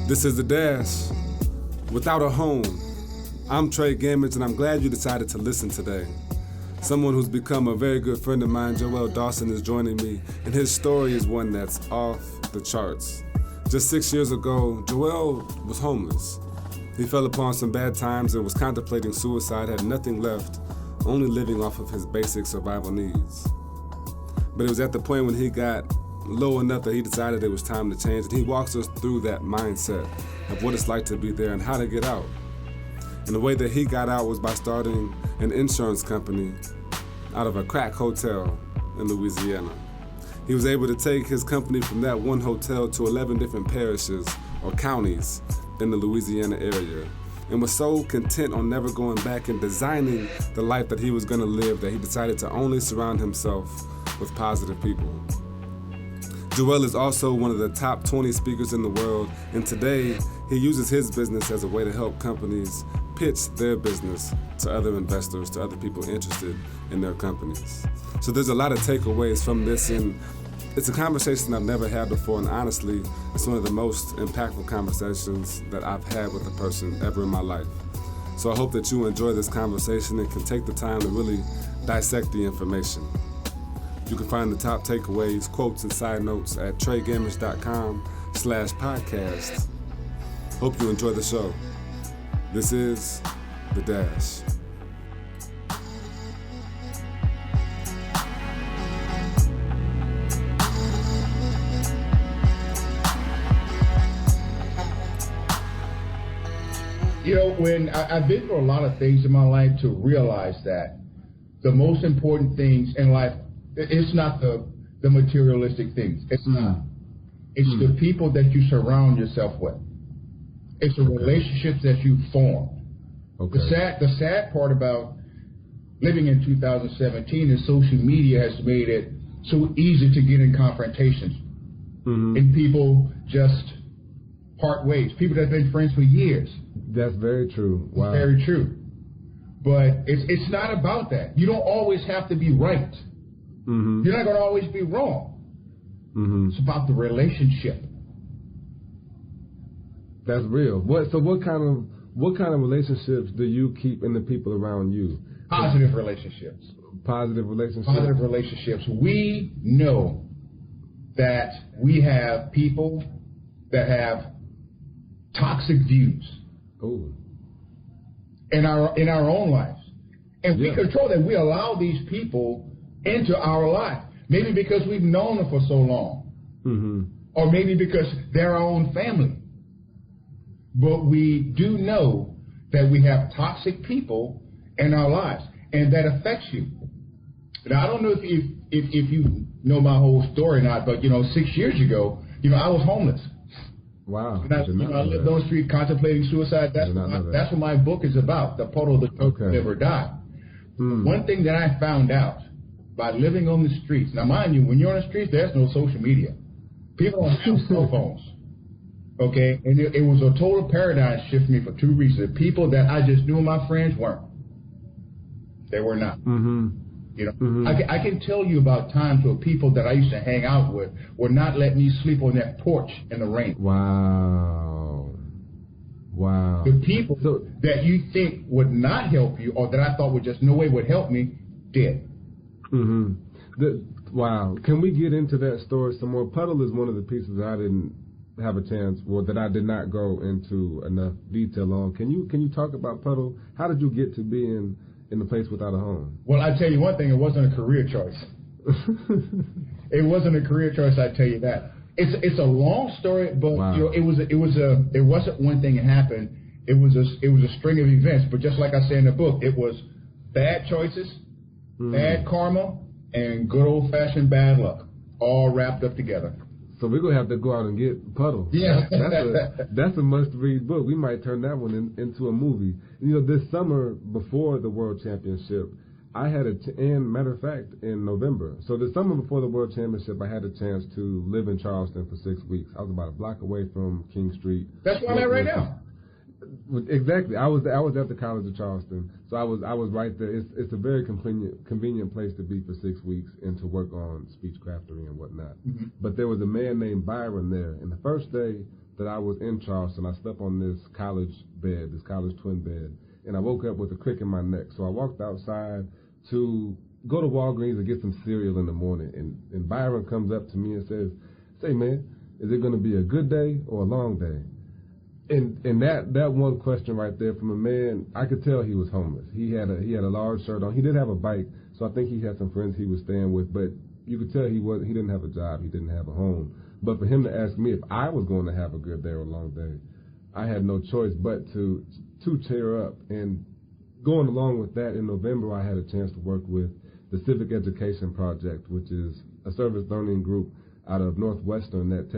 This is The Dash. Without a home, I'm Trey Gamage, and I'm glad you decided to listen today. Someone who's become a very good friend of mine, Dawson, is joining me, and his story is one that's off the charts. Just 6 years ago, Joel was homeless. He fell upon some bad times and was contemplating suicide, had nothing left, only living off of his basic survival needs. But it was at the point when he got low enough that he decided it was time to change, and he walks us through that mindset of what it's like to be there and how to get out. And the way that he got out was by starting an insurance company out of a crack hotel in Louisiana. He was able to take his company from that one hotel to 11 different parishes or counties in the Louisiana area, and was so content on never going back and designing the life that he was going to live that he decided to only surround himself with positive people. Joel is also one of the top 20 speakers in the world, and today he uses his business as a way to help companies pitch their business to other investors, to other people interested in their companies. So there's a lot of takeaways from this, and it's a conversation I've never had before, and honestly, it's one of the most impactful conversations that I've had with a person ever in my life. So I hope that you enjoy this conversation and can take the time to really dissect the information. You can find the top takeaways, quotes, and side notes at treygamage.com/podcast. Hope you enjoy the show. This is The Dash. You know, when I've been through a lot of things in my life to realize that the most important things in life, it's not the materialistic things. It's not. It's the people that you surround yourself with. It's the relationships that you form. Okay. The sad part about living in 2017 is social media has made it so easy to get in confrontations. And people just part ways. People that have been friends for years. That's very true. Wow. It's very true. But it's not about that. You don't always have to be right. You're not going to always be wrong. It's about the relationship. That's real. What kind of relationships do you keep in the people around you? Positive relationships. Positive relationships. Positive relationships. We know that we have people that have toxic views in our own lives, and we control that. We allow these people into our life, maybe because we've known them for so long, or maybe because they're our own family. But we do know that we have toxic people in our lives, and that affects you. Now, I don't know if you know my whole story or not, but 6 years ago, I was homeless. Wow. I lived on the street contemplating suicide. That's what my book is about, The Puddle That Never Died. One thing that I found out by living on the streets, now mind you, when you're on the streets, there's no social media. People don't have cell phones. Okay? And it was a total paradigm shift for me for two reasons. The people that I just knew my friends weren't. They were not. I can tell you about times where people that I used to hang out with would not let me sleep on that porch in the rain. Wow. The people that you think would not help you, or that I thought would just no way would help me, did. Wow. Can we get into that story some more? Puddle is one of the pieces that I didn't have a chance, that I did not go into enough detail on. Can you talk about Puddle? How did you get to be in the place without a home? Well, I tell you one thing, it wasn't a career choice. It wasn't a career choice, I tell you that. It's a long story, but it wasn't one thing that happened. It was a string of events. But just like I say in the book, it was bad choices, bad karma, and good old-fashioned bad luck, all wrapped up together. So we're gonna have to go out and get Puddle. Yeah, that's a must-read book. We might turn that one into a movie. This summer before the World Championship, I had and matter of fact, in November. So the summer before the World Championship, I had a chance to live in Charleston for 6 weeks. I was about a block away from King Street. That's where I'm at right now. Exactly. I was at the College of Charleston, so I was right there. It's a very convenient place to be for 6 weeks and to work on speech craftery and whatnot. Mm-hmm. But there was a man named Byron there, and the first day that I was in Charleston. I slept on this college bed, this college twin bed, and I woke up with a crick in my neck. So I walked outside to go to Walgreens and get some cereal in the morning, and Byron comes up to me and says, "Say, man, is it going to be a good day or a long day?" And that one question right there from a man, I could tell he was homeless. He had a large shirt on. He did have a bike, so I think he had some friends he was staying with, but you could tell he didn't have a job, he didn't have a home. But for him to ask me if I was going to have a good day or a long day, I had no choice but to cheer up. And going along with that, in November I had a chance to work with the Civic Education Project, which is a service learning group out of Northwestern that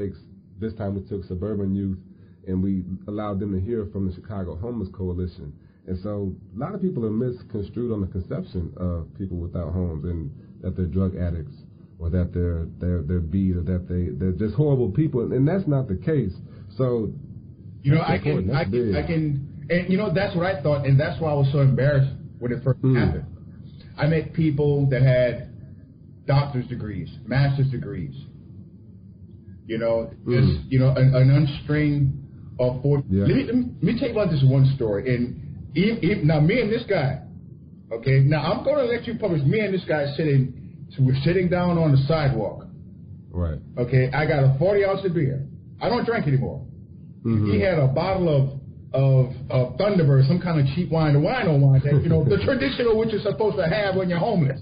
this time we took suburban youth and we allowed them to hear from the Chicago Homeless Coalition. And so a lot of people are misconstrued on the conception of people without homes and that they're drug addicts or that they're beat or that they're just horrible people, and that's not the case. So I can, and that's what I thought, and that's why I was so embarrassed when it first happened. I met people that had doctor's degrees, master's degrees, an unstring of 40. Yeah. Let me tell you about this one story. And now me and this guy, okay, now I'm going to let you publish. Me and this guy we're sitting down on the sidewalk. Right. Okay, I got a 40 ounce of beer. I don't drink anymore. Mm-hmm. He had a bottle of Thunderbird, some kind of cheap wine, the wine that, the traditional which you're supposed to have when you're homeless.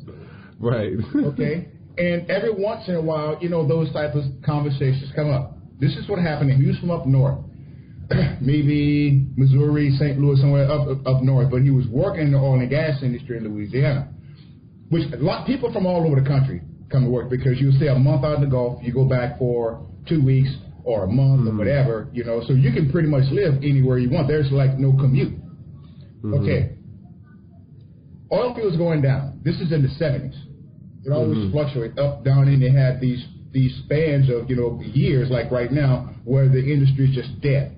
Right. Okay? And every once in a while, those types of conversations come up. This is what happened. He was from up north. Maybe Missouri, St. Louis, somewhere up north, but he was working in the oil and gas industry in Louisiana, which a lot of people from all over the country come to work because you stay a month out in the Gulf, you go back for 2 weeks or a month or whatever, so you can pretty much live anywhere you want. There's like no commute. Mm-hmm. Okay. Oil fields going down. This is in the 70s. It always fluctuates up, down, and they had these spans of, years like right now where the industry is just dead.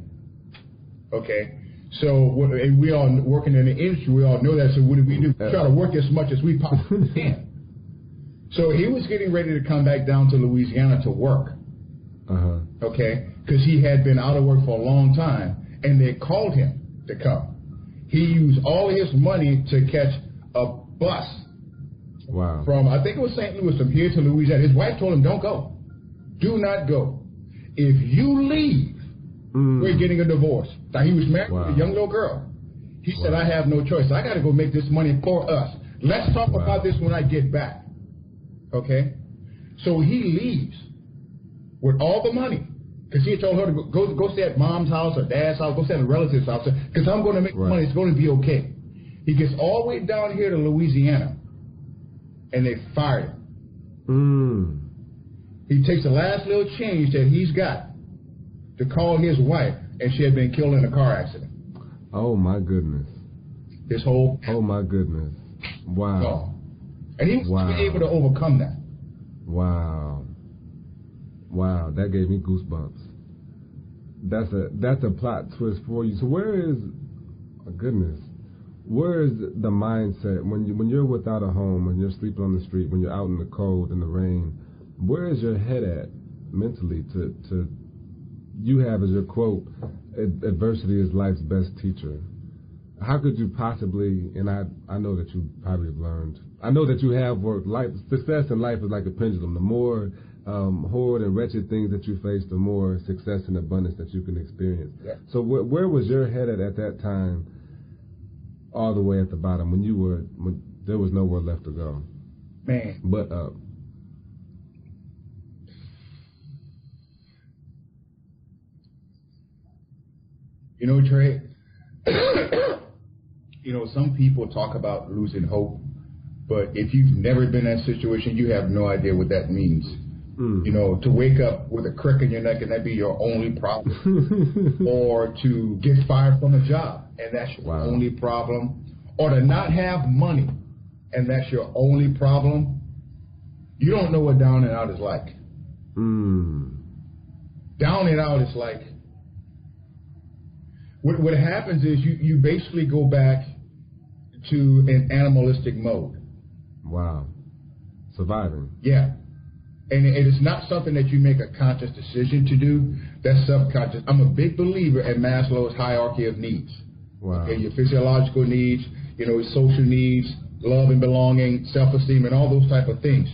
Okay, so and we all working in the industry, we all know that. So what do? We try to work as much as we possibly can. So he was getting ready to come back down to Louisiana to work. Okay, because he had been out of work for a long time, and they called him to come. He used all his money to catch a bus. Wow. From I think it was St. Louis, from here to Louisiana. His wife told him, "Don't go. Do not go. If you leave, we're getting a divorce." Now, he was married with a young little girl. He said, "I have no choice. I got to go make this money for us. Let's talk about this when I get back." Okay? So he leaves with all the money because he had told her to go stay at mom's house or dad's house, go stay at a relative's house because I'm going to make money. It's going to be okay. He gets all the way down here to Louisiana, and they fired him. He takes the last little change that he's got to call his wife, and she had been killed in a car accident. Oh, my goodness. His whole... Oh, my goodness. Wow. And he was able to overcome that. Wow. Wow, that gave me goosebumps. That's a plot twist for you. So where is the mindset when you're without a home, when you're sleeping on the street, when you're out in the cold and the rain? Where is your head at mentally to you have as your quote, adversity is life's best teacher? How could you possibly, and I know that you probably have learned, I know that you have worked, success in life is like a pendulum. The more horrid and wretched things that you face, the more success and abundance that you can experience. Yeah. So where was your head at that time, all the way at the bottom, when there was nowhere left to go? Man. But up. Trey, some people talk about losing hope, but if you've never been in that situation, you have no idea what that means. To wake up with a crick in your neck and that be your only problem, or to get fired from a job and that's your only problem, or to not have money and that's your only problem. You don't know what down and out is like. Down and out is like, what happens is you basically go back to an animalistic mode. Wow. Surviving. Yeah. And it is not something that you make a conscious decision to do. That's subconscious. I'm a big believer in Maslow's hierarchy of needs. Wow. Okay, your physiological needs, social needs, love and belonging, self-esteem, and all those type of things.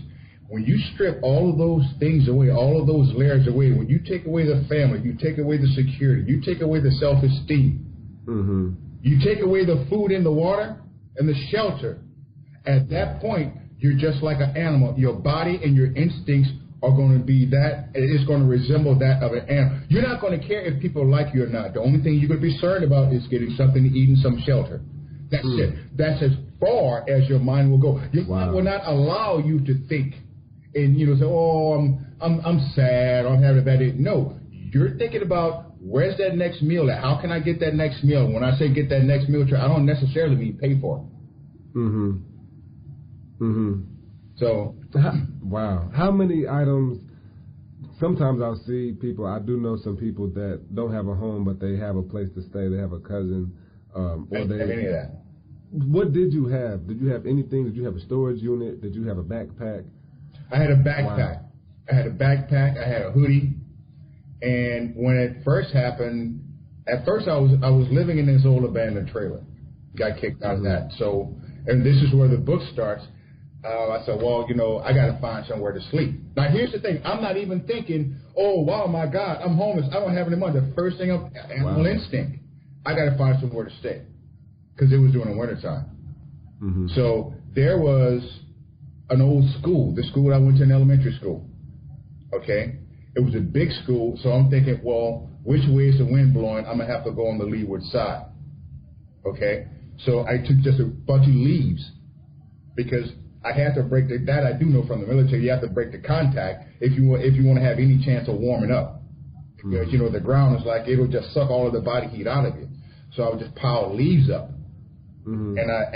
When you strip all of those things away, all of those layers away, when you take away the family, you take away the security, you take away the self-esteem, you take away the food and the water and the shelter, at that point, you're just like an animal. Your body and your instincts are going to be that, it's going to resemble that of an animal. You're not going to care if people like you or not. The only thing you're going to be concerned about is getting something to eat and some shelter. That's it. That's as far as your mind will go. Your mind will not allow you to think and say, "Oh, I'm sad, or I'm having a bad day." No, you're thinking about where's that next meal at? How can I get that next meal? When I say get that next meal, I don't necessarily mean pay for it. So, wow. How many items? Sometimes I'll see people. I do know some people that don't have a home, but they have a place to stay. They have a cousin, or I didn't have any of that. What did you have? Did you have anything? Did you have a storage unit? Did you have a backpack? I had a backpack. Wow. I had a backpack. I had a hoodie. And when it first happened, at first I was living in this old abandoned trailer. Got kicked out of that. So, and this is where the book starts. I said, well, I got to find somewhere to sleep. Now, here's the thing. I'm not even thinking, oh, wow, my God, I'm homeless. I don't have any money. The first thing, animal instinct. I got to find somewhere to stay because it was during the wintertime. So there was an old school, the school I went to in elementary school. Okay? It was a big school, so I'm thinking, well, which way is the wind blowing? I'm going to have to go on the leeward side. Okay? So I took just a bunch of leaves because I had to break that I do know from the military, you have to break the contact if you want to have any chance of warming up. Because, the ground is like, it'll just suck all of the body heat out of you. So I would just pile leaves up. And I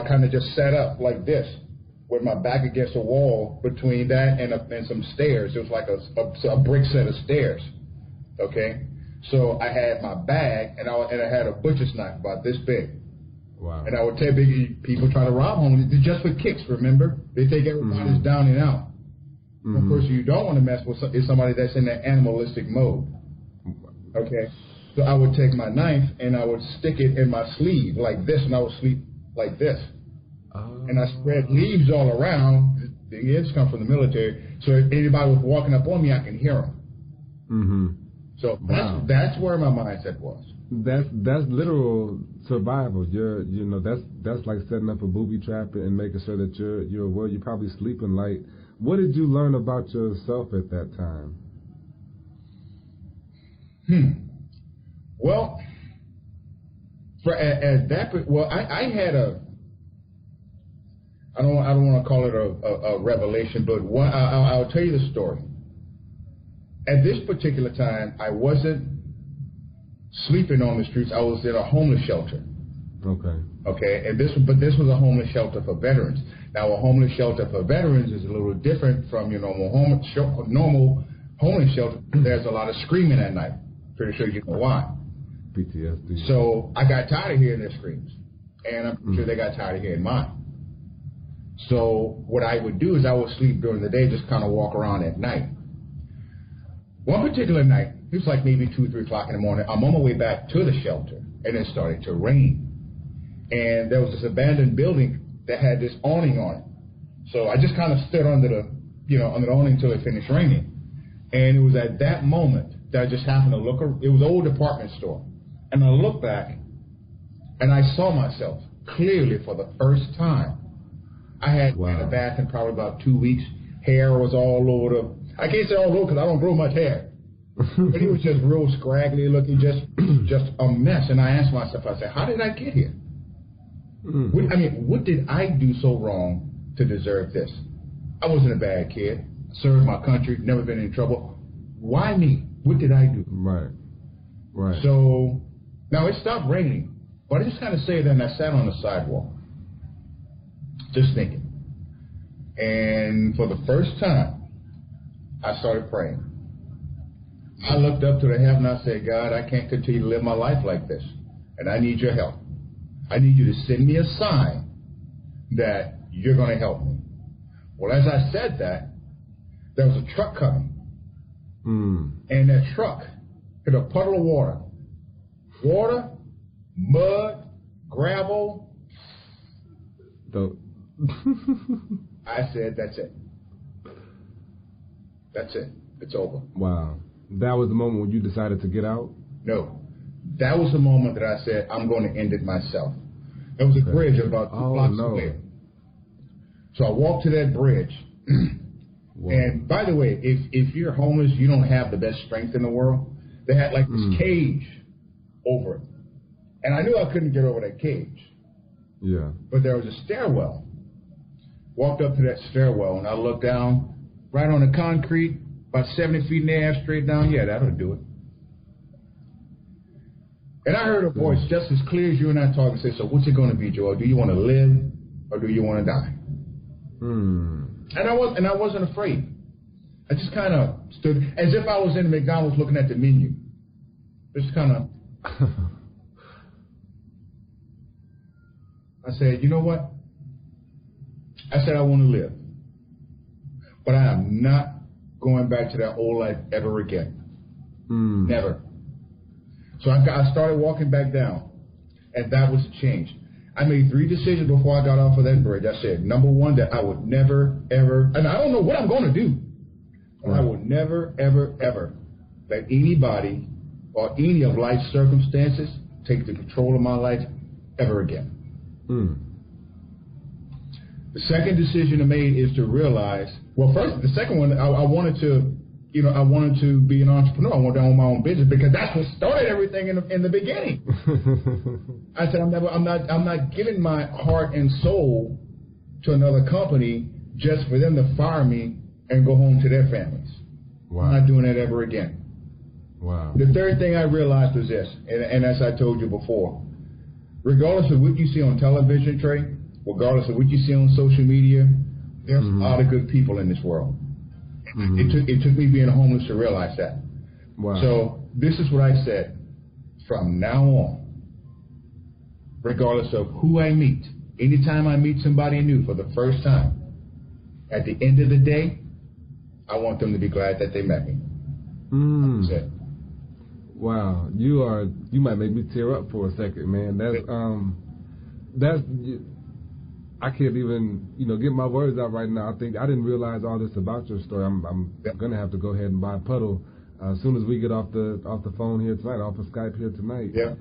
kind of just sat up like this with my back against a wall between that and some stairs. It was like a brick set of stairs. Okay? So I had my bag and I had a butcher's knife about this big. Wow. And I would tell people try to rob homes just for kicks, remember? They take everybody's down and out. The person you don't want to mess with is somebody that's in that animalistic mode. Okay? So I would take my knife and I would stick it in my sleeve like this, and I would sleep like this. And I spread leaves all around. The ends come from the military. So if anybody was walking up on me, I can hear them. So that's where my mindset was. That's literal survival. That's like setting up a booby trap and making sure that you're aware. You're probably sleeping light. What did you learn about yourself at that time? Well, I had I don't want to call it a revelation, but I'll tell you the story. At this particular time, I wasn't sleeping on the streets. I was in a homeless shelter. Okay, and this was a homeless shelter for veterans. Now, a homeless shelter for veterans is a little different from normal homeless shelter. There's a lot of screaming at night. Pretty sure you know why. PTSD. So I got tired of hearing their screams, and I'm sure they got tired of hearing mine. So what I would do is I would sleep during the day, just kind of walk around at night. One particular night, it was like maybe 2 or 3 o'clock in the morning. I'm on my way back to the shelter, and it started to rain. And there was this abandoned building that had this awning on it. So I just kind of stood under the awning until it finished raining. And it was at that moment that I just happened to look. It was an old department store. And I looked back, and I saw myself clearly for the first time. I had been in a bath in probably about 2 weeks. Hair was all over I can't say all over because I don't grow much hair. But it was just real scraggly looking, just a mess. And I asked myself, I said, how did I get here? What did I do so wrong to deserve this? I wasn't a bad kid. Served my country, never been in trouble. Why me? What did I do? Right. So now it stopped raining, but I just kind of sat there and I sat on the sidewalk, just thinking. And for the first time, I started praying. I looked up to the heaven and I said, God, I can't continue to live my life like this, and I need your help. I need you to send me a sign that you're going to help me. Well, as I said that, there was a truck coming. And that truck hit a puddle of water. Water, mud, gravel. I said, that's it. That's it. It's over. Wow. That was the moment when you decided to get out? No. That was the moment that I said, I'm going to end it myself. There was a bridge about 2 blocks away. So I walked to that bridge. And by the way, if you're homeless, you don't have the best strength in the world. They had like this cage over it. And I knew I couldn't get over that cage. Yeah. But there was a stairwell. Walked up to that stairwell, and I looked down, right on the concrete, about 70 feet and a half straight down. Yeah, that'll do it. And I heard a voice just as clear as you and I talking, say, so what's it going to be, Joel? Do you want to live or do you want to die? And I wasn't afraid. I just kind of stood as if I was in McDonald's looking at the menu. Just kind of. I said, you know what? I said I want to live. But I am not going back to that old life ever again. Never. So I started walking back down, and that was the change. I made 3 decisions before I got off of that bridge. I said, number 1, that I would never, ever, and I don't know what I'm going to do, but I would never, ever, ever let anybody or any of life's circumstances take the control of my life ever again. The second decision I made is to realize, the second one, I wanted to be an entrepreneur. I wanted to own my own business because that's what started everything in the beginning. I said, I'm not giving my heart and soul to another company just for them to fire me and go home to their families. Wow. I'm not doing that ever again. Wow. The third thing I realized was this, and as I told you before, regardless of what you see on television, Trey, regardless of what you see on social media, there's a lot of good people in this world. It took me being homeless to realize that. Wow. So this is what I said. From now on, regardless of who I meet, anytime I meet somebody new for the first time, at the end of the day, I want them to be glad that they met me. That's it. Wow, you might make me tear up for a second, man. That's I can't even, get my words out right now. I think I didn't realize all this about your story. I'm gonna have to go ahead and buy a puddle as soon as we get off the phone here tonight, off of Skype here tonight. Yeah,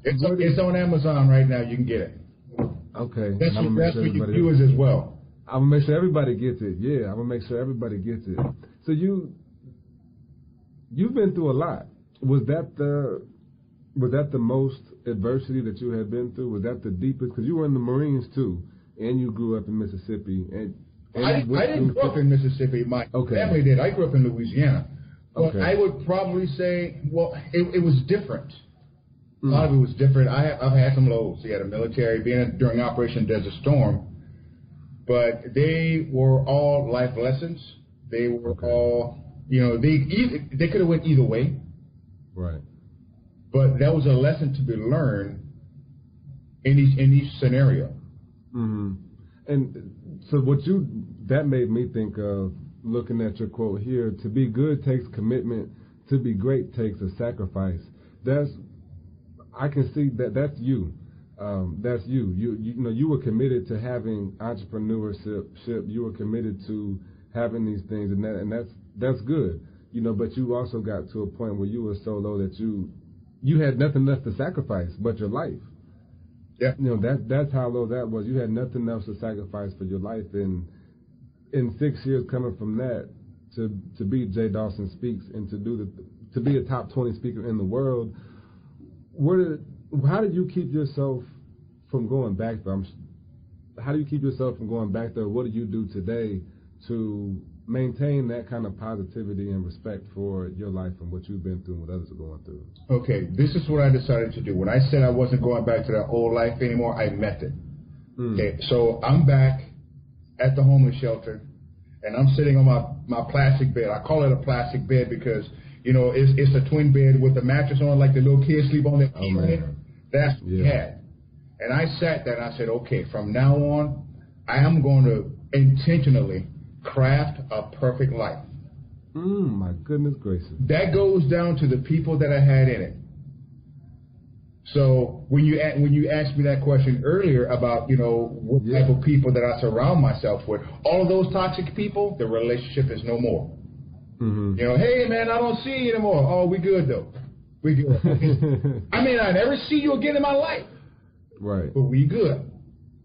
it's on Amazon right now. You can get it. Okay, that's for your viewers as well. I'm gonna make sure everybody gets it. Yeah, I'm gonna make sure everybody gets it. So you've been through a lot. Was that the most adversity that you had been through? Was that the deepest? Because you were in the Marines too, and you grew up in Mississippi. And I didn't grow up in Mississippi. My family did. I grew up in Louisiana. But I would probably say, it was different. A lot of it was different. I've had some lows. You had a military being during Operation Desert Storm, but they were all life lessons. They were all, they could have went either way. Right. But that was a lesson to be learned in each scenario. And so that made me think of, looking at your quote here, to be good takes commitment, to be great takes a sacrifice. I can see that's you. That's you. You were committed to having entrepreneurship. You were committed to having these things, and that's good. But you also got to a point where you were so low that you had nothing left to sacrifice but your life. Yeah. That's how low that was. You had nothing else to sacrifice for your life, and in 6 years coming from that to be J. Dawson Speaks and to be a top 20 speaker in the world, how did you keep yourself from going back there? How do you keep yourself from going back there? What do you do today to maintain that kind of positivity and respect for your life and what you've been through and what others are going through? Okay, this is what I decided to do. When I said I wasn't going back to that old life anymore, I meant it. Okay, so I'm back at the homeless shelter, and I'm sitting on my plastic bed. I call it a plastic bed because, it's a twin bed with a mattress on, like the little kids sleep on it. Oh, man. That's what we had. And I sat there and I said, okay, from now on, I am going to intentionally craft a perfect life. My goodness gracious. That goes down to the people that I had in it. So when you asked me that question earlier about, what type of people that I surround myself with, all of those toxic people, the relationship is no more. Hey man, I don't see you anymore. Oh, we good though. We good. I may not ever see you again in my life. Right. But we good.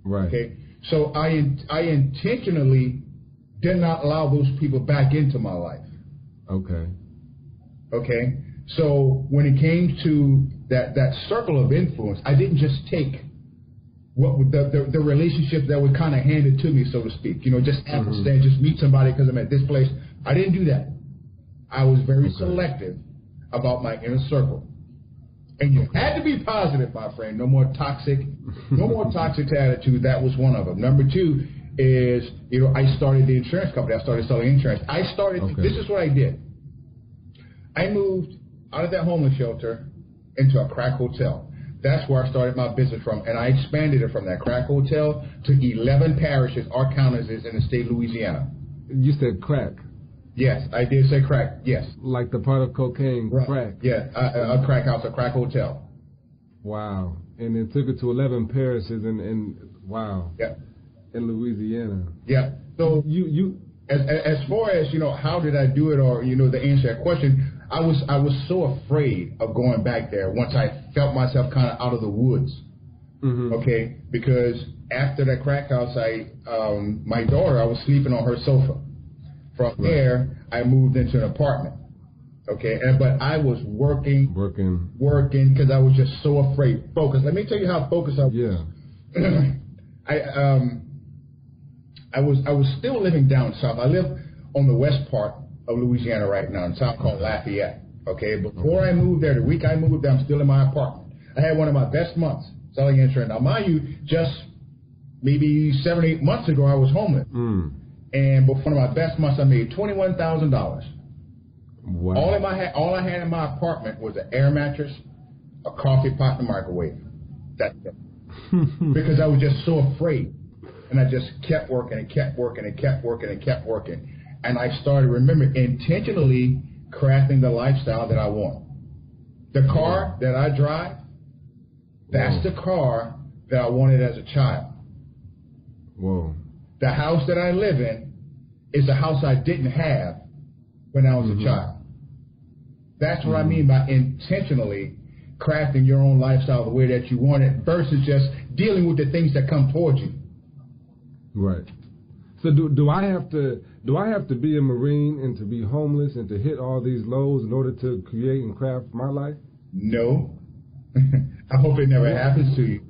Right. Okay. So I intentionally did not allow those people back into my life. Okay. Okay. So when it came to that circle of influence, I didn't just take what the relationship that was kind of handed to me, so to speak. Just happenstance, just meet somebody because I'm at this place. I didn't do that. I was very selective about my inner circle. And you had to be positive, my friend. No more toxic attitude. That was one of them. Number two is, I started the insurance company. I started selling insurance. This is what I did. I moved out of that homeless shelter into a crack hotel. That's where I started my business from. And I expanded it from that crack hotel to 11 parishes or counties in the state of Louisiana. You said crack. Yes, I did say crack, yes. Like the part of cocaine, right. Crack. Yeah, a crack house, a crack hotel. Wow. And then took it to 11 parishes and wow. Yeah. In Louisiana. Yeah. So you as far as, how did I do it, or, the answer to that question, I was so afraid of going back there once I felt myself kind of out of the woods. Okay? Because after that crack house, my daughter, I was sleeping on her sofa. From there, I moved into an apartment. Okay, but I was working because I was just so afraid. Focused. Let me tell you how focused I was. Yeah. I was still living down south. I live on the west part of Louisiana right now, in a town called Lafayette. Okay, before I moved there, the week I moved there, I'm still in my apartment. I had one of my best months selling insurance. Now, mind you, just maybe 7 or 8 months ago, I was homeless. And before one of my best months, I made $21,000. Wow. All I had in my apartment was an air mattress, a coffee pot, and a microwave. That's it. Because I was just so afraid. And I just kept working and kept working and kept working and kept working. And I started, intentionally crafting the lifestyle that I want. The car that I drive, that's the car that I wanted as a child. Whoa. The house that I live in is a house I didn't have when I was a child. That's what I mean by intentionally crafting your own lifestyle the way that you want it versus just dealing with the things that come towards you. Right. So do I have to be a Marine and to be homeless and to hit all these lows in order to create and craft my life? No. I hope it never happens to you.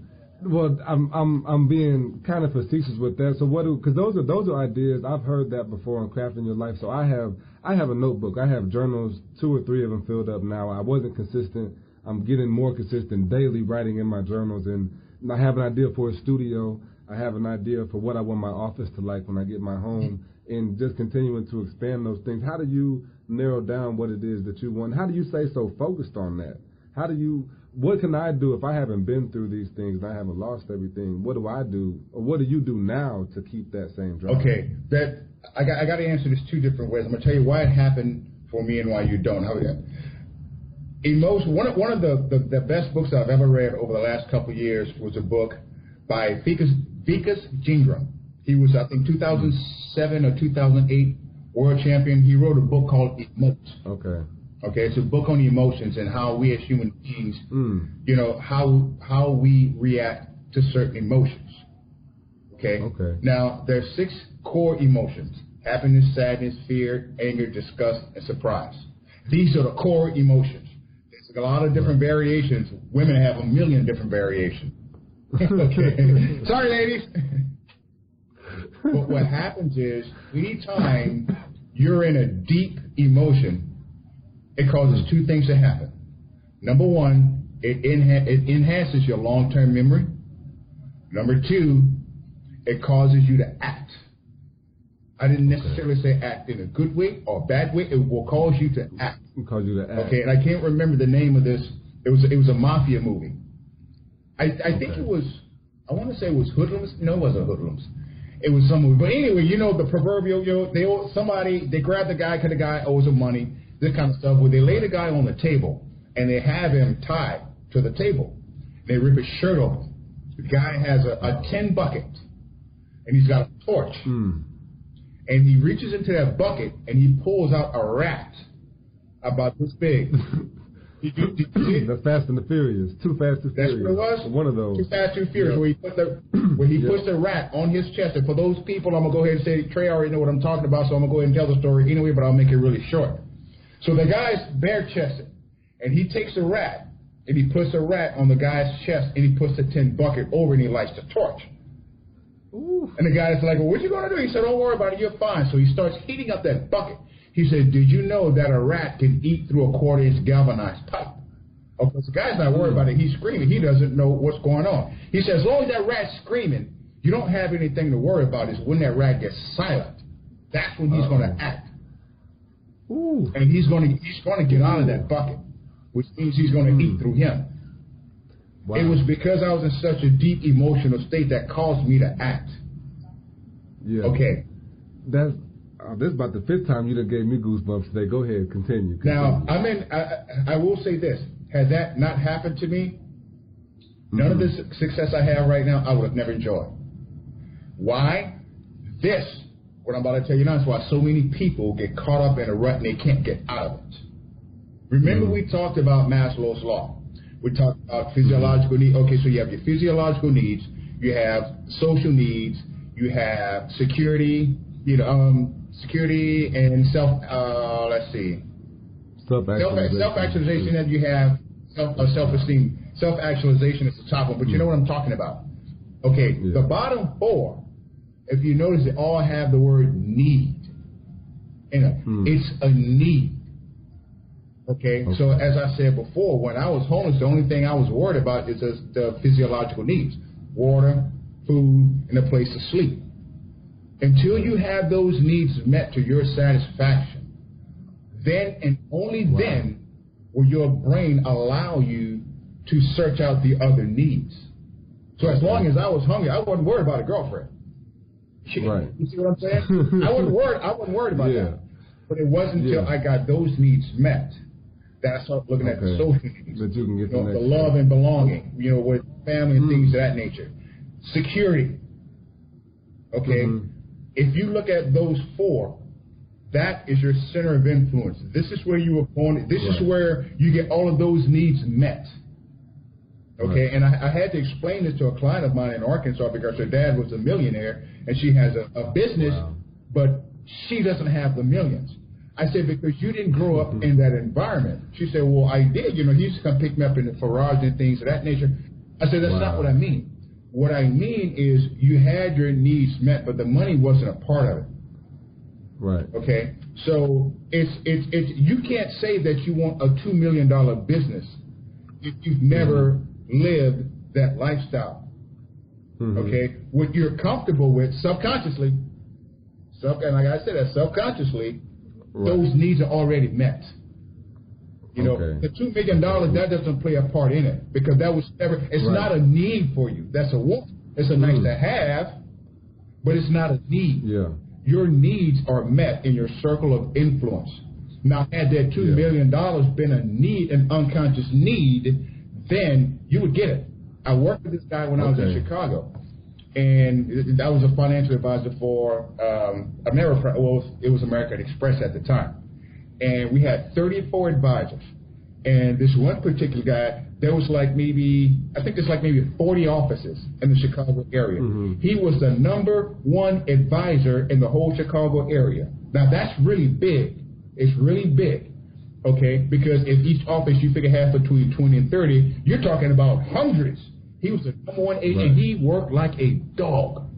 Well, I'm being kind of facetious with that. So because those are ideas I've heard that before on crafting your life. So I have a notebook. I have journals, 2 or 3 of them filled up now. I wasn't consistent. I'm getting more consistent daily writing in my journals, and I have an idea for a studio. I have an idea for what I want my office to like when I get my home, and just continuing to expand those things. How do you narrow down what it is that you want? How do you stay so focused on that? What can I do if I haven't been through these things and I haven't lost everything? What do I do, or what do you do now to keep that same drive? Okay, I got to answer this 2 different ways. I'm going to tell you why it happened for me and why you don't. One of the best books I've ever read over the last couple of years was a book by Vikas Jingra. He was, I think, 2007 or 2008 world champion. He wrote a book called Emote. Okay, it's a book on emotions and how we as human beings, how we react to certain emotions. Okay. Now, there's 6 core emotions: happiness, sadness, fear, anger, disgust, and surprise. These are the core emotions. There's a lot of different variations. Women have 1 million different variations. Okay. Sorry, ladies. But what happens is, anytime you're in a deep emotion, it causes 2 things to happen. Number 1, it enhances your long-term memory. Number 2, it causes you to act. I didn't necessarily say act in a good way or a bad way. It will cause you to act. Cause you to act. Okay, and I can't remember the name of this. It was a mafia movie. I think it was, I want to say it was Hoodlums. No, it wasn't Hoodlums. It was someone. But anyway, you know the proverbial, they grab the guy because the guy owes them money, this kind of stuff. Where they lay the guy on the table and they have him tied to the table. They rip his shirt open. The guy has a tin bucket and he's got a torch. And he reaches into that bucket and he pulls out a rat about this big. The Fast and the Furious. Too Fast, Too Furious. That's what it was? One of those. Too Fast, Too Furious, where he puts the rat on his chest. And for those people, I'm going to go ahead and say, Trey already know what I'm talking about, so I'm going to go ahead and tell the story anyway, but I'll make it really short. So the guy's bare-chested, and he takes a rat, and he puts a rat on the guy's chest, and he puts the tin bucket over, and he lights the torch. Ooh. And the guy's like, well, what you going to do? He said, don't worry about it, you're fine. So he starts heating up that bucket. He said, did you know that a rat can eat through a quarter-inch galvanized pipe? Of course, the guy's not worried about it. He's screaming. He doesn't know what's going on. He says, as long as that rat's screaming, you don't have anything to worry about. Is when that rat gets silent. That's when he's going to act. Ooh. And he's going to get out of that bucket, which means he's going to eat through him. Wow. It was because I was in such a deep emotional state that caused me to act. Yeah. Okay. This is about the 5th time you done gave me goosebumps today. Go ahead, continue. Now, I will say this. Had that not happened to me, none of the success I have right now, I would have never enjoyed. Why? What I'm about to tell you now is why so many people get caught up in a rut and they can't get out of it. Remember we talked about Maslow's Law. We talked about physiological needs. Okay, so you have your physiological needs, you have social needs, you have security, security and self-actualization, and you have self-esteem. Self-actualization is the top one, but you know what I'm talking about. Okay, the bottom 4, if you notice, they all have the word need in it. It's a need. Okay, so as I said before, when I was homeless, the only thing I was worried about is the physiological needs: water, food, and a place to sleep. Until you have those needs met to your satisfaction, then and only then will your brain allow you to search out the other needs. So as long as I was hungry, I wasn't worried about a girlfriend. Right. You see what I'm saying? I wasn't worried about that. But it wasn't until I got those needs met that I started looking at the social needs. That you can get the love and belonging, with family and things of that nature. Security. Okay? If you look at those 4, that is your center of influence. This is where you were born. This is where you get all of those needs met. Okay, and I had to explain this to a client of mine in Arkansas because her dad was a millionaire and she has a business, but she doesn't have the millions. I said, because you didn't grow up in that environment. She said, well, I did. He used to come pick me up in the garage and things of that nature. I said, that's not what I mean. What I mean is you had your needs met, but the money wasn't a part of it. Right. Okay. So it's you can't say that you want a $2 million business if you've never lived that lifestyle. Okay. What you're comfortable with subconsciously, and like I said, subconsciously, those needs are already met. The $2 million, that doesn't play a part in it because that was never. It's not a need for you. That's a want. It's a nice to have, but it's not a need. Yeah. Your needs are met in your circle of influence. Now, had that $2 million been a need, an unconscious need, then you would get it. I worked with this guy when I was in Chicago, and I was a financial advisor for it was American Express at the time. And we had 34 advisors. And this one particular guy, there was maybe 40 offices in the Chicago area. He was the #1 advisor in the whole Chicago area. Now, that's really big. It's really big, okay? Because if each office you figure has between 20 and 30, you're talking about hundreds. He was the #1 agent. He worked like a dog.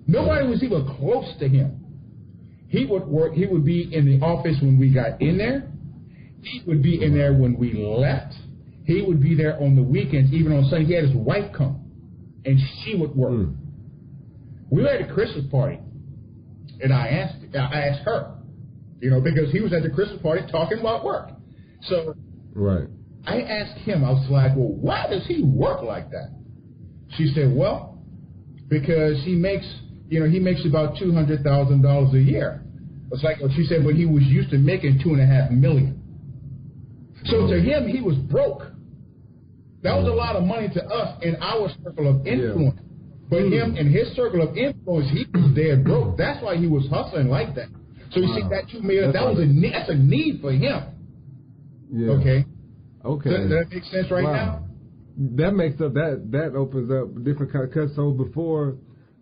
Nobody was even close to him. He would be in the office when we got in there. He would be in there when we left. He would be there on the weekends, even on Sunday. He had his wife come, and she would work. We were at a Christmas party, and I asked her, because he was at the Christmas party talking about work. So I asked him, I was like, well, why does he work like that? She said, well, because he makes he makes about $200,000 a year. It's like she said, but he was used to making $2.5 million. So to him, he was broke. That was a lot of money to us in our circle of influence. But him in his circle of influence, he was dead broke. That's why he was hustling like that. So you see, that $2 million, that's a need for him. Yeah. Okay. Does that make sense now? That makes up that opens up different kind of cuts. So before,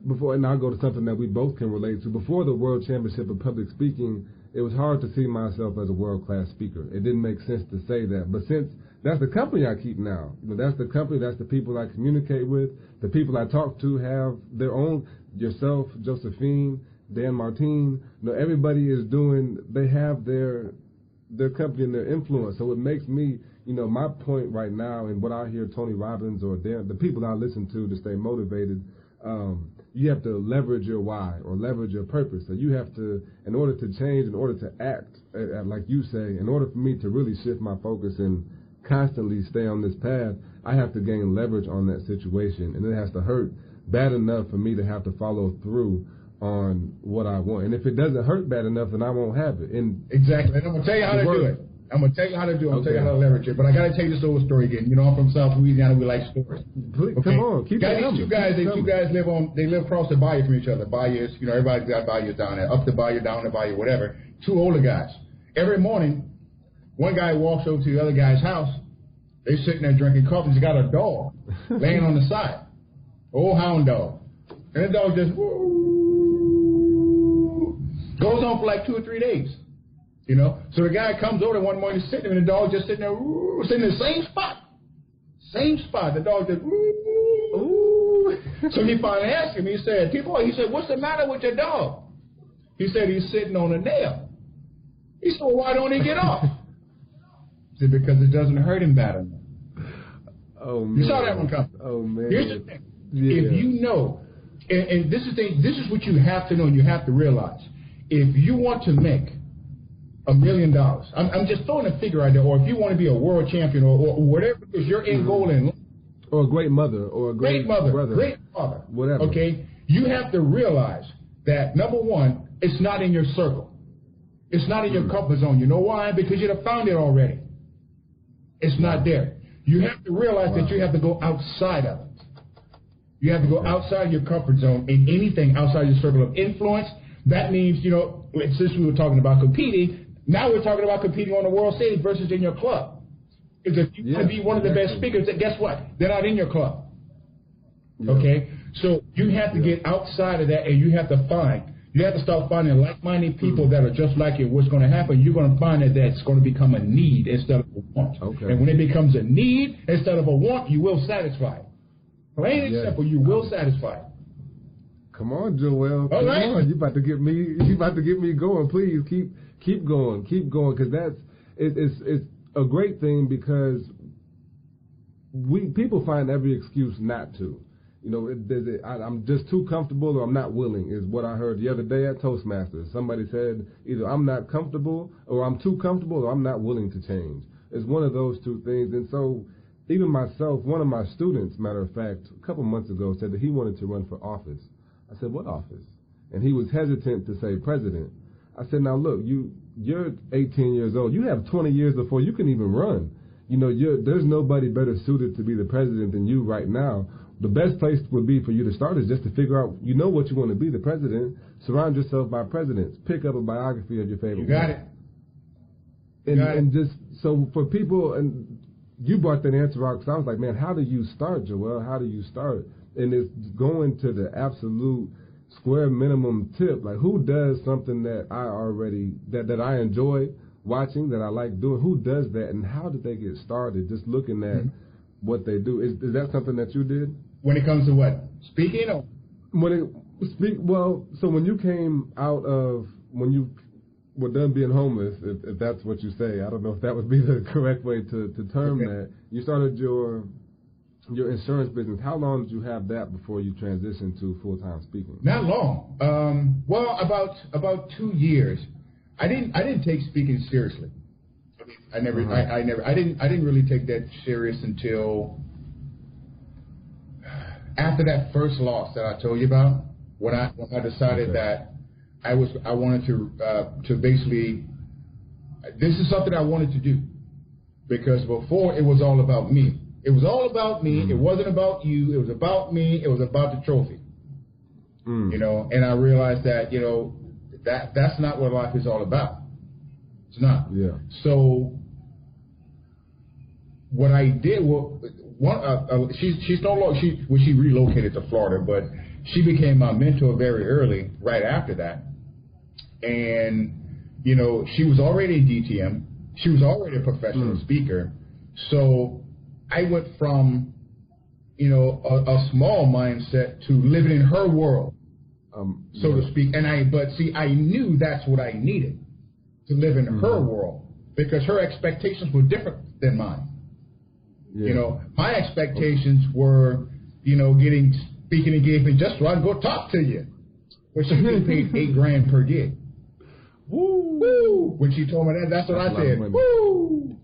and I'll go to something that we both can relate to. Before the World Championship of Public Speaking, it was hard to see myself as a world-class speaker. It didn't make sense to say that. But since that's the company I keep now, that's the company, that's the people I communicate with, the people I talk to have their own, yourself, Josephine, Dan Martin, everybody is they have their company and their influence. So it makes me, my point right now and what I hear Tony Robbins or the people I listen to stay motivated, you have to leverage your why or leverage your purpose. So you have to, in order to change, in order to act, like you say, in order for me to really shift my focus and constantly stay on this path, I have to gain leverage on that situation. And it has to hurt bad enough for me to have to follow through on what I want. And if it doesn't hurt bad enough, then I won't have it. And exactly. And I'm going to tell you how to do it. I'm going to tell you how to do it. I'm going to tell you how to leverage it. But I got to tell you this old story again. I'm from South Louisiana. We like stories. Please, okay. Come on. Keep it coming. Two guys live across the bayou from each other. Bayous, everybody's got bayous down there. Up the bayou, down the bayou, whatever. Two older guys. Every morning, one guy walks over to the other guy's house. They're sitting there drinking coffee. He's got a dog laying on the side. Old hound dog. And the dog just goes on for like 2 or 3 days. So the guy comes over one morning, sitting there, and the dog just sitting there, sitting in the same spot. Same spot. The dog just, So he finally asked him, he said, what's the matter with your dog? He said, he's sitting on a nail. He said, well, why don't he get off? He said, because it doesn't hurt him bad enough. Oh, man. You saw that one coming. Oh, man. Here's the thing. Yeah. If you know, and this is what you have to know and you have to realize. If you want to make $1 million, I'm just throwing a figure out there, or if you want to be a world champion or whatever is your end goal in life. Or a great mother, or a great mother, brother. great father. Whatever. Okay? You have to realize that, number one, it's not in your circle. It's not in your comfort zone. You know why? Because you'd have found it already. It's not there. You have to realize that you have to go outside of it. You have to go outside your comfort zone in anything outside your circle of influence. That means, since we were talking about competing, now we're talking about competing on the world stage versus in your club. Because if you want to be one of the best speakers, guess what? They're not in your club. Yeah. Okay? So you have to get outside of that, and you have to start finding like-minded people that are just like you. What's going to happen? You're going to find that that's going to become a need instead of a want. Okay. And when it becomes a need instead of a want, you will satisfy it. Plain and simple, you will satisfy it. Come on, Joel. Come on. You about to get me going. Please keep going, because it's a great thing, because people find every excuse not to. I'm just too comfortable, or I'm not willing, is what I heard the other day at Toastmasters. Somebody said either I'm not comfortable, or I'm too comfortable, or I'm not willing to change. It's one of those two things. And so even myself, one of my students, matter of fact, a couple months ago said that he wanted to run for office. I said, what office? And he was hesitant to say president. I said, now look, you're 18 years old. You have 20 years before you can even run. There's nobody better suited to be the president than you right now. The best place would be for you to start is just to figure out, what you want to be, the president. Surround yourself by presidents. Pick up a biography of your favorite. You got it. And just so for people, and you brought that answer out, because I was like, man, how do you start, Joel? How do you start? And it's going to the absolute square minimum tip. Like, who does something that I enjoy watching, that I like doing? Who does that, and how did they get started? Just looking at what they do. Is that something that you did? When it comes to what? Speaking? Or? So when you came out of, when you were done being homeless, if that's what you say, I don't know if that would be the correct way to term that. You started your insurance business. How long did you have that before you transitioned to full-time speaking? Not long. Well, about 2 years. I didn't take speaking seriously. I didn't really take that serious until after that first loss that I told you about, when I decided that I wanted to basically, this is something I wanted to do, because before it was all about me. It was all about me. It wasn't about you. It was about me. It was about the trophy. You know, and I realized that, you know, that's not what life is all about. It's not. Yeah. So what I did, she's no longer, she relocated to Florida, but she became my mentor very early, right after that. And, you know, she was already a DTM. She was already a professional speaker. So I went from, you know, a small mindset to living in her world, so to speak. And I knew that's what I needed, to live in her world, because her expectations were different than mine. Yeah. You know, my expectations were, you know, getting speaking engagement just so I'd go talk to you. But she getting paid $8,000 per gig. Woo! Woo! When she told me that, that's what I said. Woo!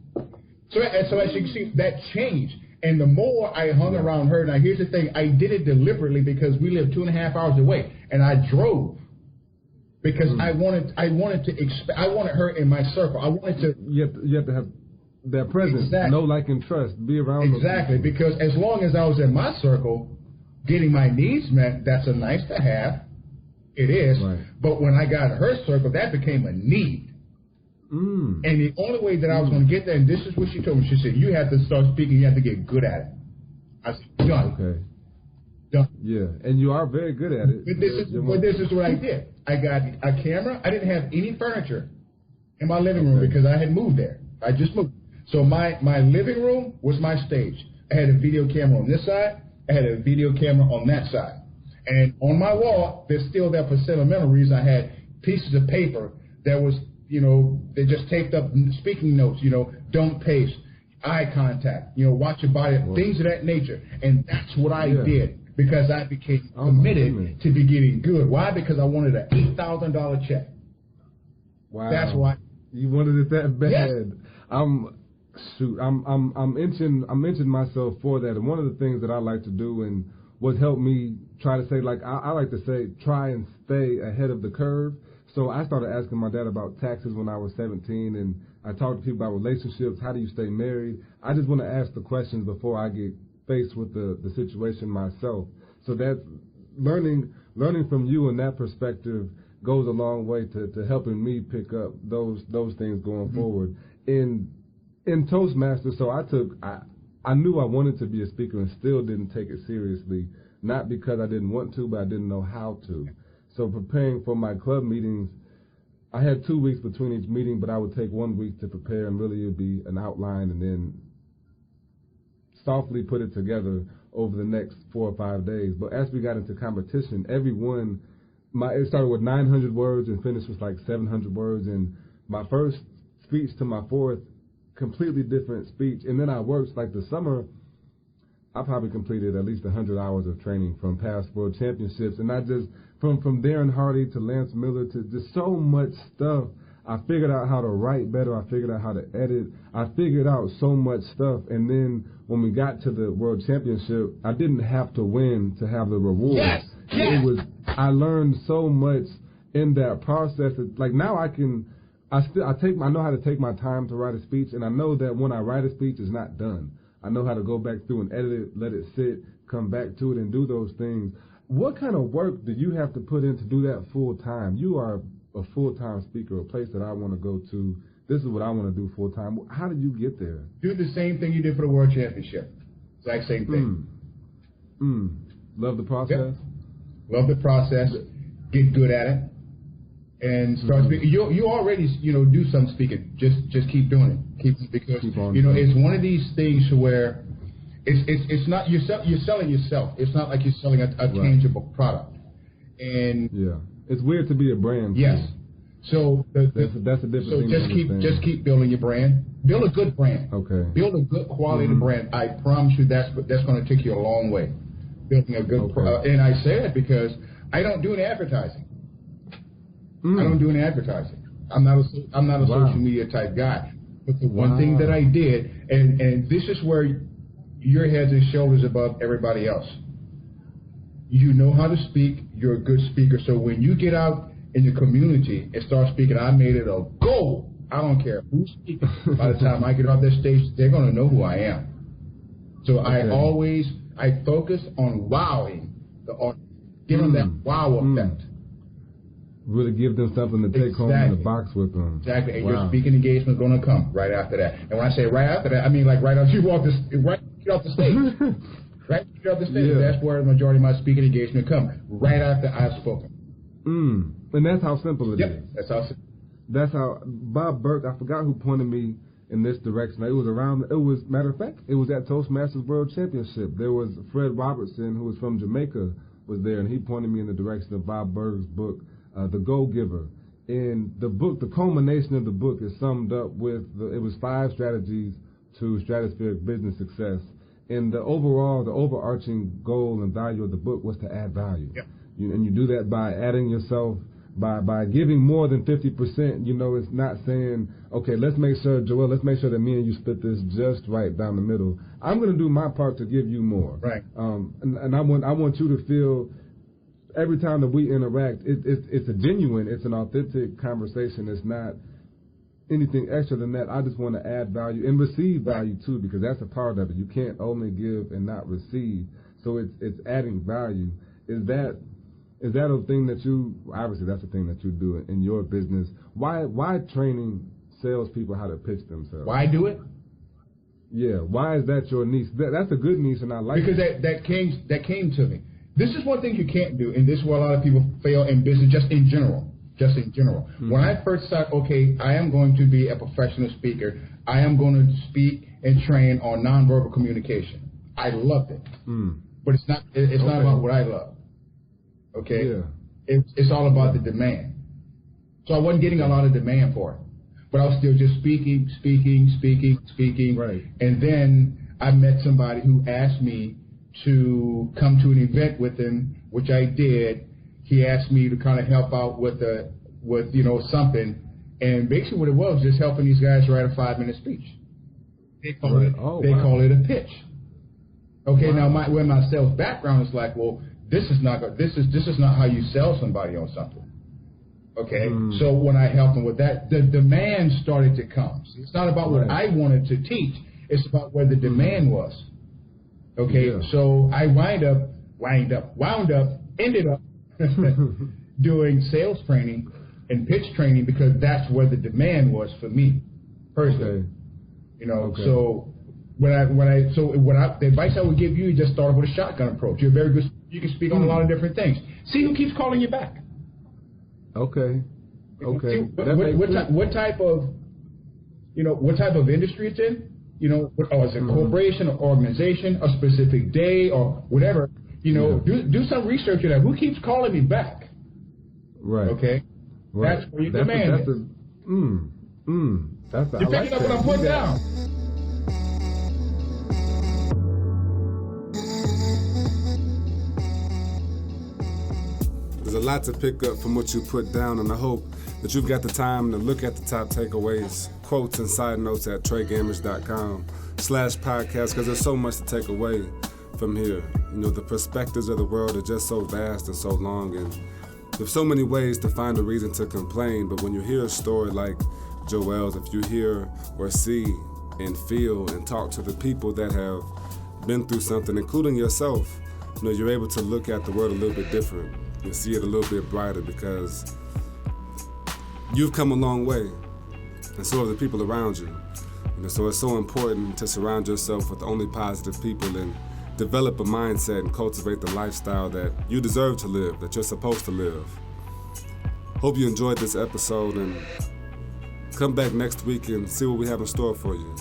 So as you can see, that changed. And the more I hung around her, now here's the thing, I did it deliberately because we lived 2.5 hours away, and I drove because I wanted her in my circle. I wanted to. You have to have their presence, know, like, and trust, be around. Exactly, because as long as I was in my circle, getting my needs met, that's a nice to have. It is, right. But when I got her circle, that became a need. And the only way that I was going to get there, and this is what she told me, she said, you have to start speaking, you have to get good at it. I said, done. Okay. Done. Yeah, and you are very good at it. But this is what I did. I got a camera. I didn't have any furniture in my living room because I had moved there. I just moved. So my living room was my stage. I had a video camera on this side. I had a video camera on that side. And on my wall, they're still there for sentimental reasons. I had pieces of paper that was, you know, they just taped up speaking notes, you know, don't pace, eye contact, you know, watch your body, things of that nature. And that's what I did, because I became committed to be getting good. Why? Because I wanted an $8,000 check. Wow. That's why. You wanted it that bad. Yes. I'm inching myself for that. And one of the things that I like to do, and what helped me try to say, like, I like to say, try and stay ahead of the curve. So I started asking my dad about taxes when I was 17, and I talked to people about relationships. How do you stay married? I just want to ask the questions before I get faced with the situation myself. So that's learning from you in that perspective goes a long way to helping me pick up those things going forward. In Toastmasters, so I knew I wanted to be a speaker and still didn't take it seriously, not because I didn't want to, but I didn't know how to. So preparing for my club meetings, I had 2 weeks between each meeting, but I would take 1 week to prepare, and really it would be an outline, and then softly put it together over the next 4 or 5 days. But as we got into competition, it started with 900 words and finished with like 700 words. And my first speech to my fourth, completely different speech. And then I worked, like the summer, I probably completed at least 100 hours of training from past world championships. And I just, from Darren Hardy to Lance Miller to just so much stuff, I figured out how to write better. I figured out how to edit. I figured out so much stuff. And then when we got to the world championship, I didn't have to win to have the reward. Yes. Yes. I learned so much in that process. Like now I know how to take my time to write a speech, and I know that when I write a speech, it's not done. I know how to go back through and edit it, let it sit, come back to it, and do those things. What kind of work do you have to put in to do that full time? You are a full-time speaker, a place that I want to go to. This is what I want to do full-time. How did you get there? Do the same thing you did for the World Championship. Exact same thing. Love the process? Yep. Love the process. Get good at it. And start speaking. You already, do some speaking. Just keep doing it. Because it's one of these things where it's not you're selling yourself. It's not like you're selling a tangible product. And it's weird to be a brand. Yes. So that's a different thing. So just keep building your brand. Build a good brand. Okay. Build a good quality brand. I promise you that's going to take you a long way. Building a good and I say that because I don't do any advertising. I don't do any advertising. I'm not a social media type guy. But the one thing that I did, and this is where you're heads and shoulders above everybody else. You know how to speak. you're a good speaker. So when you get out in the community and start speaking, I made it a goal. I don't care who's speaking. By the time I get off that stage, they're going to know who I am. So okay. I focus on wowing the audience, give them that wow effect. Really give them something to take home in the box with them. Exactly. And your speaking engagement is going to come right after that. And when I say right after that, I mean like right after you walk right off the stage. Right after off the stage. Yeah. That's where the majority of my speaking engagement comes. Right after I've spoken. And that's how simple it is. That's how simple. That's how Bob Burke, I forgot who pointed me in this direction. Matter of fact, it was at Toastmasters World Championship. There was Fred Robertson, who was from Jamaica, was there, and he pointed me in the direction of Bob Burke's book, The Go-Giver. In the book, the culmination of the book is summed up with, it was 5 strategies to stratospheric business success. And the overarching goal and value of the book was to add value. Yep. And you do that by adding yourself, by giving more than 50%. You know, it's not saying, okay, let's make sure that me and you split this just right down the middle. I'm going to do my part to give you more. Right. And I want you to feel every time that we interact, it's a genuine, it's an authentic conversation. It's not anything extra than that. I just want to add value and receive value too, because that's a part of it. You can't only give and not receive. So it's adding value. Is that a thing that obviously that's a thing that you do in your business? Why training salespeople how to pitch themselves? Why do it? Yeah, why is that your niche? That's a good niche, and I like it. Because that came to me. This is one thing you can't do, and this is where a lot of people fail in business, just in general. Mm-hmm. When I first started, okay, I am going to be a professional speaker. I am going to speak and train on nonverbal communication. I loved it. But it's not about what I love. Okay? Yeah. It's all about the demand. So I wasn't getting a lot of demand for it. But I was still just speaking. Right. And then I met somebody who asked me to come to an event with him, which I did. He asked me to kind of help out with something. And basically what it was just helping these guys write a 5-minute speech. They call it a pitch. Okay, now where my sales background is like, well, this is not how you sell somebody on something. Okay, so when I helped them with that, the demand started to come. So it's not about what I wanted to teach; it's about where the demand was. Okay, so I ended up doing sales training and pitch training because that's where the demand was for me personally. Okay. So the advice I would give you, just start with a shotgun approach. You're very good. You can speak on a lot of different things. See who keeps calling you back. Okay. What type of industry it's in? Is it a corporation or organization, a specific day or whatever? Do some research on that. Who keeps calling me back? Right. Okay. Right. That's where your demand is. You're picking up what I'm putting down. There's a lot to pick up from what you put down, and I hope that you've got the time to look at the top takeaways, quotes, and side notes at TreyGamage.com/podcast, because there's so much to take away from here. The perspectives of the world are just so vast and so long, and there's so many ways to find a reason to complain. But when you hear a story like Joel's, if you hear or see and feel and talk to the people that have been through something, including yourself, you're able to look at the world a little bit different. You see it a little bit brighter because you've come a long way, and so have the people around you. So it's so important to surround yourself with only positive people and develop a mindset and cultivate the lifestyle that you deserve to live, that you're supposed to live. Hope you enjoyed this episode, and come back next week and see what we have in store for you.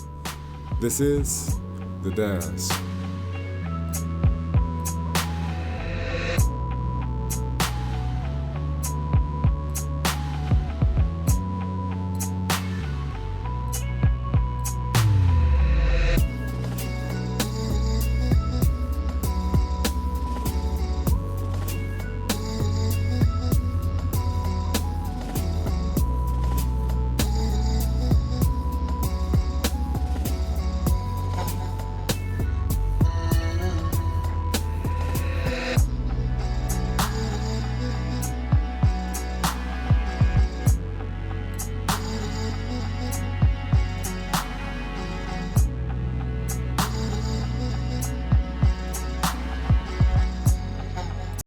This is The Dash.